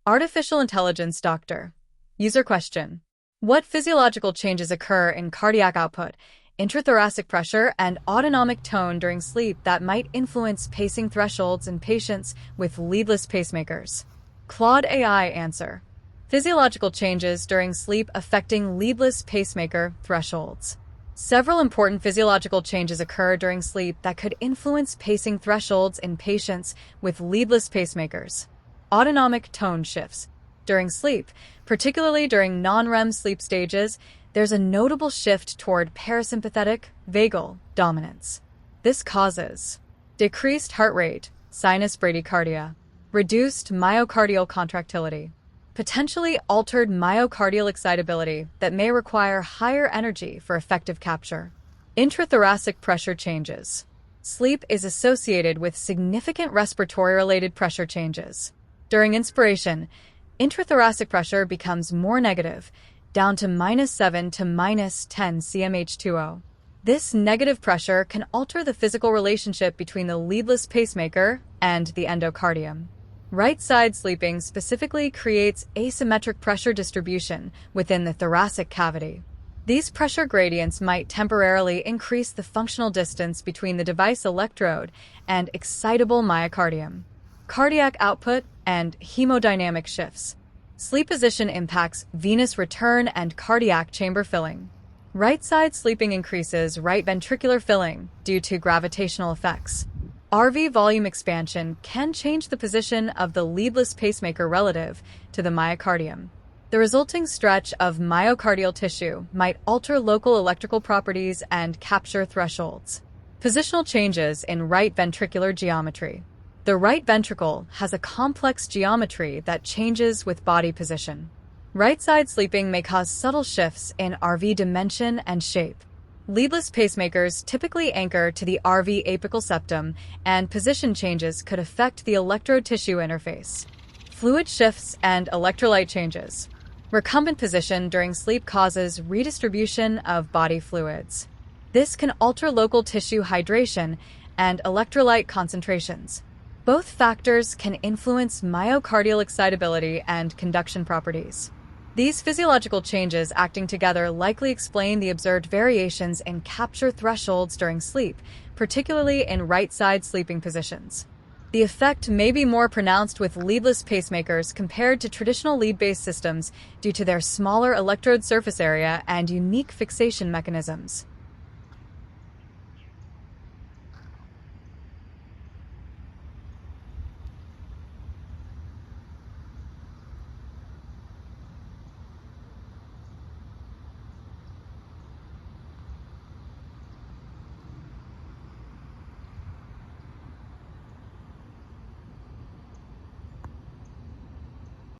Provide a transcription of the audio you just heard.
Artificial Intelligence Doctor. User question. What physiological changes occur in cardiac output, intrathoracic pressure, and autonomic tone during sleep that might influence pacing thresholds in patients with leadless pacemakers? Claude AI answer. Physiological changes during sleep affecting leadless pacemaker thresholds. Several important physiological changes occur during sleep that could influence pacing thresholds in patients with leadless pacemakers. Autonomic tone shifts. During sleep, particularly during non-REM sleep stages, there's a notable shift toward parasympathetic, vagal dominance. This causes decreased heart rate, sinus bradycardia, reduced myocardial contractility, potentially altered myocardial excitability that may require higher energy for effective capture. Intrathoracic pressure changes. Sleep is associated with significant respiratory-related pressure changes. During inspiration, intrathoracic pressure becomes more negative, down to -7 to -10 cmH2O. This negative pressure can alter the physical relationship between the leadless pacemaker and the endocardium. Right-side sleeping specifically creates asymmetric pressure distribution within the thoracic cavity. These pressure gradients might temporarily increase the functional distance between the device electrode and excitable myocardium. Cardiac output and hemodynamic shifts. Sleep position impacts venous return and cardiac chamber filling. Right-side sleeping increases right ventricular filling due to gravitational effects. RV volume expansion can change the position of the leadless pacemaker relative to the myocardium. The resulting stretch of myocardial tissue might alter local electrical properties and capture thresholds. Positional changes in right ventricular geometry. The right ventricle has a complex geometry that changes with body position. Right-side sleeping may cause subtle shifts in RV dimension and shape. Leadless pacemakers typically anchor to the RV apical septum, and position changes could affect the electrode tissue interface. Fluid shifts and electrolyte changes. Recumbent position during sleep causes redistribution of body fluids. This can alter local tissue hydration and electrolyte concentrations. Both factors can influence myocardial excitability and conduction properties. These physiological changes acting together likely explain the observed variations in capture thresholds during sleep, particularly in right-side sleeping positions. The effect may be more pronounced with leadless pacemakers compared to traditional lead-based systems due to their smaller electrode surface area and unique fixation mechanisms.